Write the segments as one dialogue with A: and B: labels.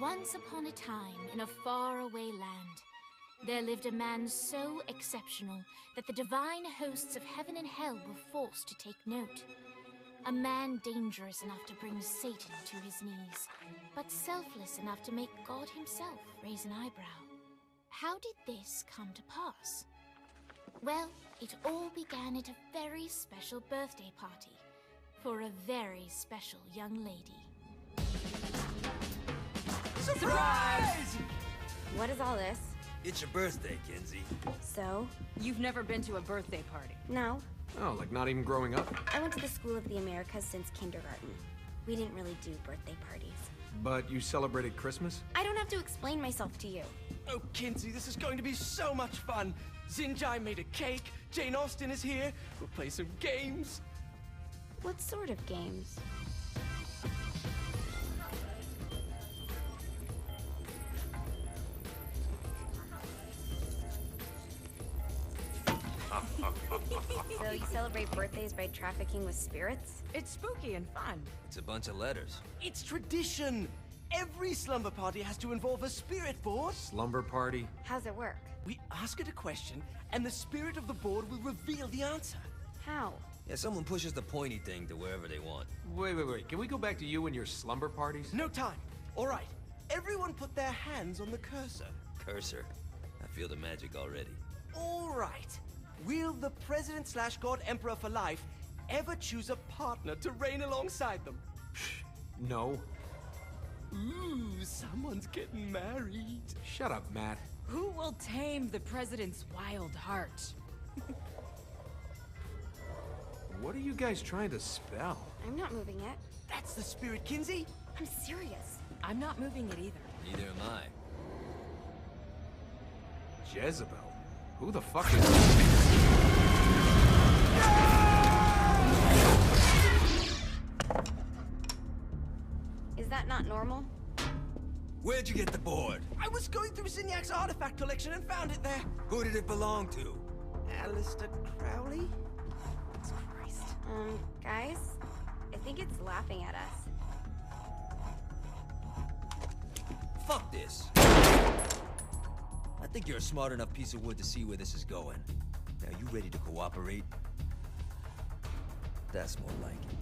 A: Once upon a time, in a faraway land, there lived a man so exceptional that the divine hosts of heaven and hell were forced to take note. A man dangerous enough to bring Satan to his knees, but selfless enough to make God himself raise an eyebrow. How did this come to pass? Well, it all began at a very special birthday party for a very special young lady.
B: Surprise!
C: What is all this?
D: It's your birthday, Kinsey.
C: So?
B: You've never been to a birthday party.
C: No.
E: Oh, like not even growing up?
C: I went to the School of the Americas since kindergarten. We didn't really do birthday parties.
E: But you celebrated Christmas?
C: I don't have to explain myself to you.
F: Oh, Kinsey, this is going to be so much fun. Xinjai made a cake, Jane Austen is here, we'll play some games.
C: What sort of games? So you celebrate birthdays by trafficking with spirits?
B: It's spooky and fun.
D: It's a bunch of letters.
F: It's tradition. Every slumber party has to involve a spirit board.
E: Slumber party?
C: How's it work?
F: We ask it a question, and the spirit of the board will reveal the answer.
C: How?
D: Yeah, someone pushes the pointy thing to wherever they want.
E: Wait. Can we go back to you and your slumber parties?
F: No time. All right. Everyone put their hands on the cursor.
D: Cursor. I feel the magic already.
F: All right. Will the President/God Emperor for life ever choose a partner to reign alongside them?
E: No.
F: Ooh, someone's getting married.
E: Shut up, Matt.
B: Who will tame the president's wild heart?
E: What are you guys trying to spell?
C: I'm not moving it.
F: That's the spirit, Kinsey.
C: I'm serious.
B: I'm not moving it either.
D: Neither am I.
E: Jezebel? Who the fuck is...
C: Is that not normal?
D: Where'd you get the board?
F: I was going through Zinyak artifact collection and found it there.
D: Who did it belong to?
F: Aleister Crowley?
C: Christ. Guys? I think it's laughing at us.
D: Fuck this. I think you're a smart enough piece of wood to see where this is going. Now, you ready to cooperate? That's more like it.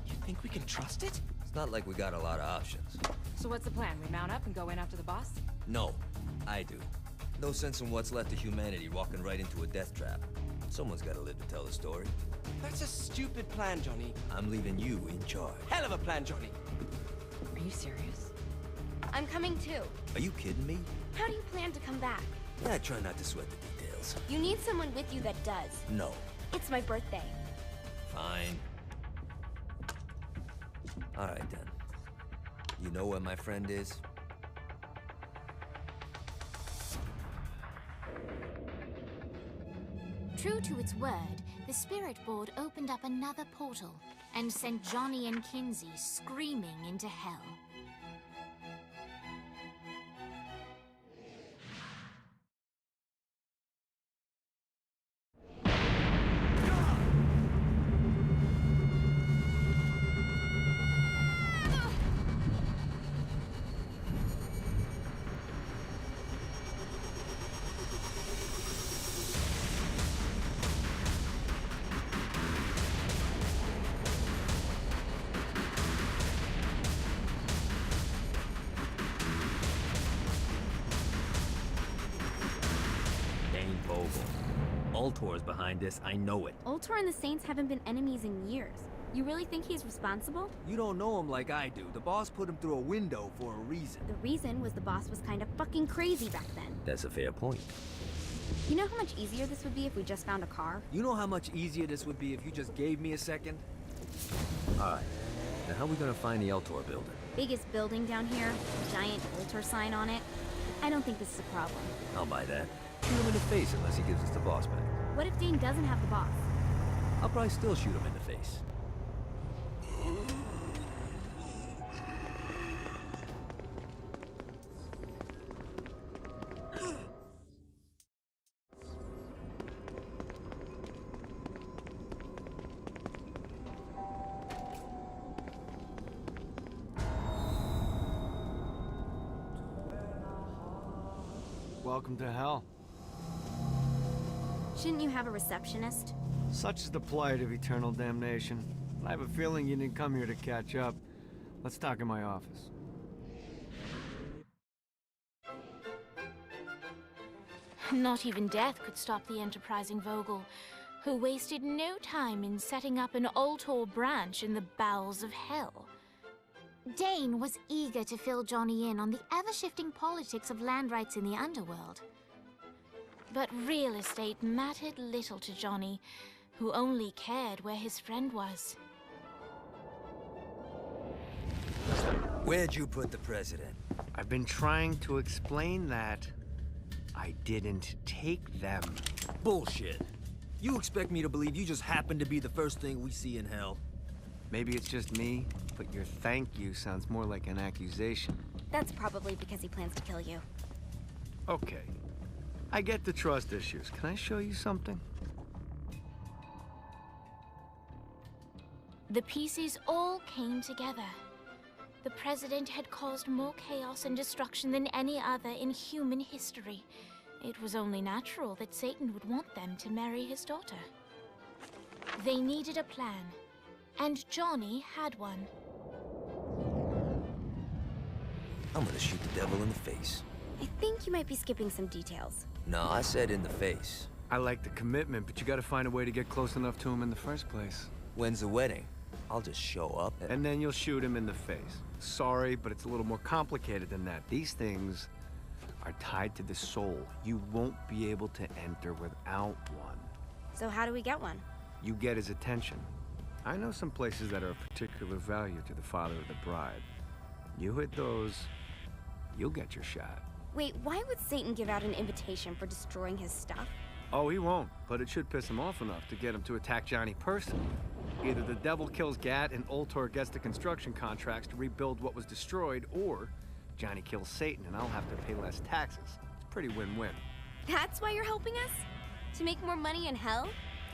F: You think we can trust it?
D: It's not like we got a lot of options.
B: So what's the plan? We mount up and go in after the boss?
D: No, I do. No sense in what's left of humanity walking right into a death trap. Someone's gotta live to tell the story.
F: That's a stupid plan, Johnny.
D: I'm leaving you in charge.
F: Hell of a plan, Johnny.
B: Are you serious?
C: I'm coming too.
D: Are you kidding me?
C: How do you plan to come back?
D: Yeah, I try not to sweat the details.
C: You need someone with you that does.
D: No.
C: It's my birthday.
D: Fine. Alright then. You know where my friend is?
A: True to its word, the spirit board opened up another portal and sent Johnny and Kinsey screaming into hell.
D: Ultor's behind this, I know it.
C: Ultor and the Saints haven't been enemies in years. You really think he's responsible?
D: You don't know him like I do. The boss put him through a window for a reason.
C: The reason was the boss was kind of fucking crazy back then.
D: That's a fair point.
C: You know how much easier this would be if we just found a car?
D: You know how much easier this would be if you just gave me a second? Alright. Now how are we gonna find the Ultor building?
C: Biggest building down here, giant Ultor sign on it. I don't think this is a problem.
D: I'll buy that. Shoot him in the face unless he gives us the boss back.
C: What if Dane doesn't have the boss?
D: I'll probably still shoot him in the face.
G: welcome to hell.
C: Shouldn't you have a receptionist?
G: Such is the plight of eternal damnation. I have a feeling you didn't come here to catch up. Let's talk in my office.
A: Not even death could stop the enterprising Vogel, who wasted no time in setting up an Ultor branch in the bowels of hell.
H: Dane was eager to fill Johnny in on the ever-shifting politics of land rights in the underworld.
A: But real estate mattered little to Johnny, who only cared where his friend was.
D: Where'd you put the president?
G: I've been trying to explain that. I didn't take them.
D: Bullshit. You expect me to believe you just happened to be the first thing we see in hell?
G: Maybe it's just me, but your thank you sounds more like an accusation.
C: That's probably because he plans to kill you.
G: Okay. I get the trust issues. Can I show you something?
A: The pieces all came together. The president had caused more chaos and destruction than any other in human history. It was only natural that Satan would want them to marry his daughter. They needed a plan, and Johnny had one.
D: I'm gonna shoot the devil in the face.
C: I think you might be skipping some details.
D: No, I said in the face.
G: I like the commitment, but you gotta find a way to get close enough to him in the first place.
D: When's the wedding? I'll just show up
G: And then you'll shoot him in the face. Sorry, but it's a little more complicated than that. These things are tied to the soul. You won't be able to enter without one.
C: So how do we get one?
G: You get his attention. I know some places that are of particular value to the father of the bride. You hit those, you'll get your shot.
C: Wait, why would Satan give out an invitation for destroying his stuff?
G: Oh, he won't, but it should piss him off enough to get him to attack Johnny personally. Either the devil kills Gat and Ultor gets the construction contracts to rebuild what was destroyed, or Johnny kills Satan and I'll have to pay less taxes. It's pretty win-win.
C: That's why you're helping us? To make more money in hell?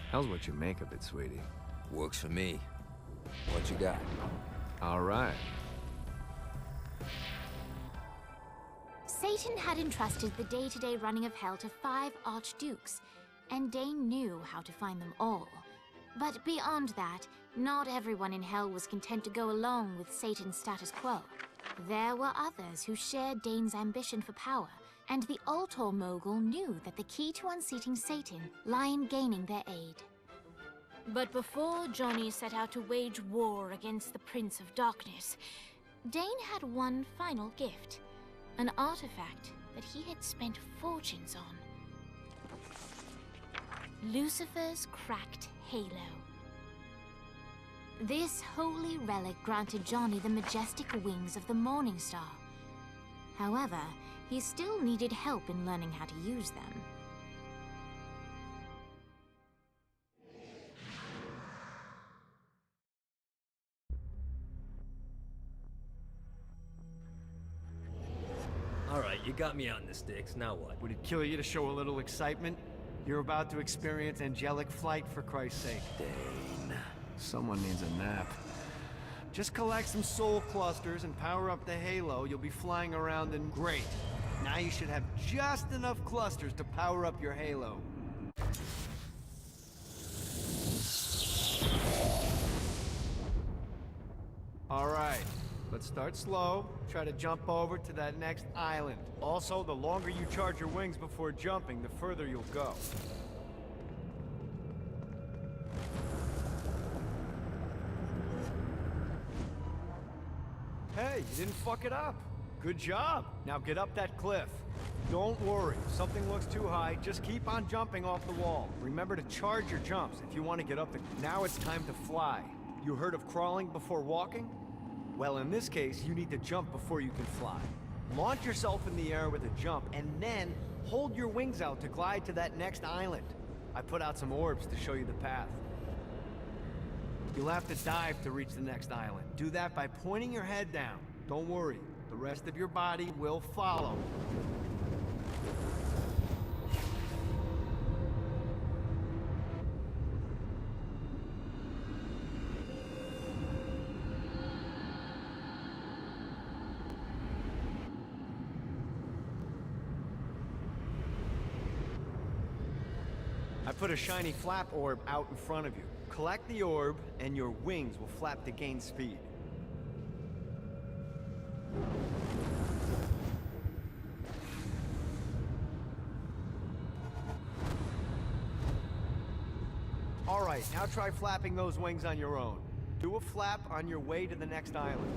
G: Hell's what you make of it, sweetie.
D: Works for me. What you got?
G: All right.
H: Satan had entrusted the day-to-day running of hell to 5 archdukes, and Dane knew how to find them all. But beyond that, not everyone in hell was content to go along with Satan's status quo. There were others who shared Dane's ambition for power, and the Ultor mogul knew that the key to unseating Satan lay in gaining their aid.
A: But before Johnny set out to wage war against the Prince of Darkness, Dane had one final gift. An artifact that he had spent fortunes on. Lucifer's cracked halo.
H: This holy relic granted Johnny the majestic wings of the Morning Star. However, he still needed help in learning how to use them.
D: Alright, you got me out in the sticks, now what?
G: Would it kill you to show a little excitement? You're about to experience angelic flight, for Christ's sake.
D: Dane.
G: Someone needs a nap. Just collect some soul clusters and power up the halo. You'll be flying around in great. Now you should have just enough clusters to power up your halo. All right, let's start slow. Try to jump over to that next island. Also, the longer you charge your wings before jumping, the further you'll go. Hey, you didn't fuck it up. Good job. Now get up that cliff. Don't worry, if something looks too high, just keep on jumping off the wall. Remember to charge your jumps if you want to get up the... Now it's time to fly. You heard of crawling before walking? Well, in this case, you need to jump before you can fly. Launch yourself in the air with a jump, and then hold your wings out to glide to that next island. I put out some orbs to show you the path. You'll have to dive to reach the next island. Do that by pointing your head down. Don't worry, the rest of your body will follow. I put a shiny flap orb out in front of you. Collect the orb, and your wings will flap to gain speed. Alright, now try flapping those wings on your own. Do a flap on your way to the next island.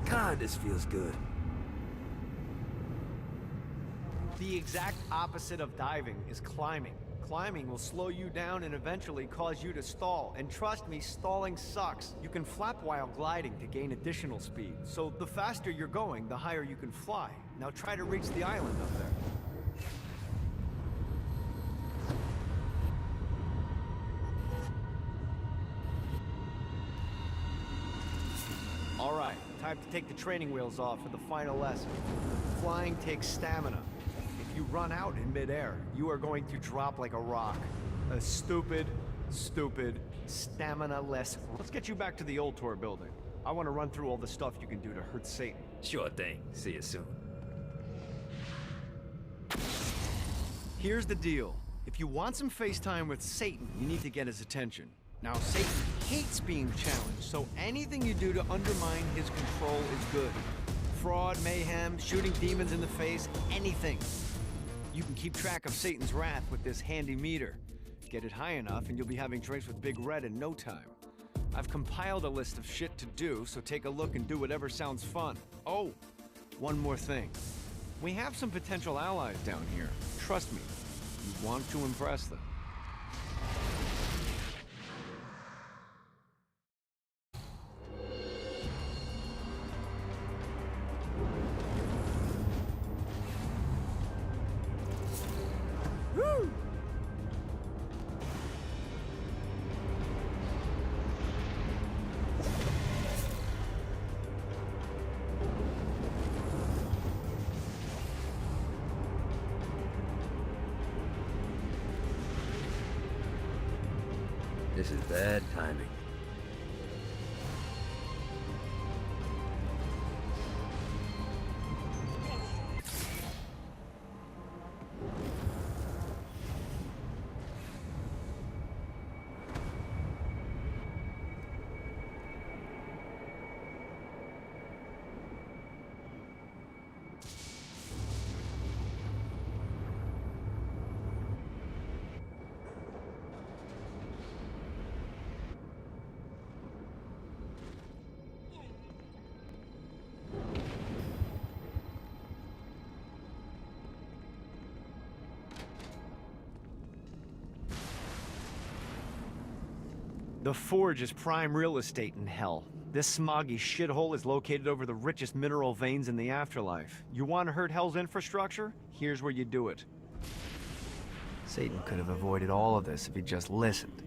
D: God, this feels good.
G: The exact opposite of diving is climbing. Climbing will slow you down and eventually cause you to stall. And trust me, stalling sucks. You can flap while gliding to gain additional speed. So the faster you're going, the higher you can fly. Now try to reach the island up there. Alright, time to take the training wheels off for the final lesson. Flying takes stamina. If you run out in midair, you are going to drop like a rock. A stupid, stamina-less. Let's get you back to the Ultor building. I want to run through all the stuff you can do to hurt Satan.
D: Sure thing. See you soon.
G: Here's the deal. If you want some FaceTime with Satan, you need to get his attention. Now, Satan hates being challenged, so anything you do to undermine his control is good. Fraud, mayhem, shooting demons in the face, anything. You can keep track of Satan's wrath with this handy meter. Get it high enough and you'll be having drinks with Big Red in no time. I've compiled a list of shit to do, so take a look and do whatever sounds fun. Oh, one more thing. We have some potential allies down here. Trust me, you want to impress them.
D: This is bad timing. The Forge is prime real estate in hell. This smoggy shithole is located over the richest mineral veins in the afterlife. You want to hurt Hell's infrastructure? Here's where you do it. Satan could have avoided all of this if he just listened.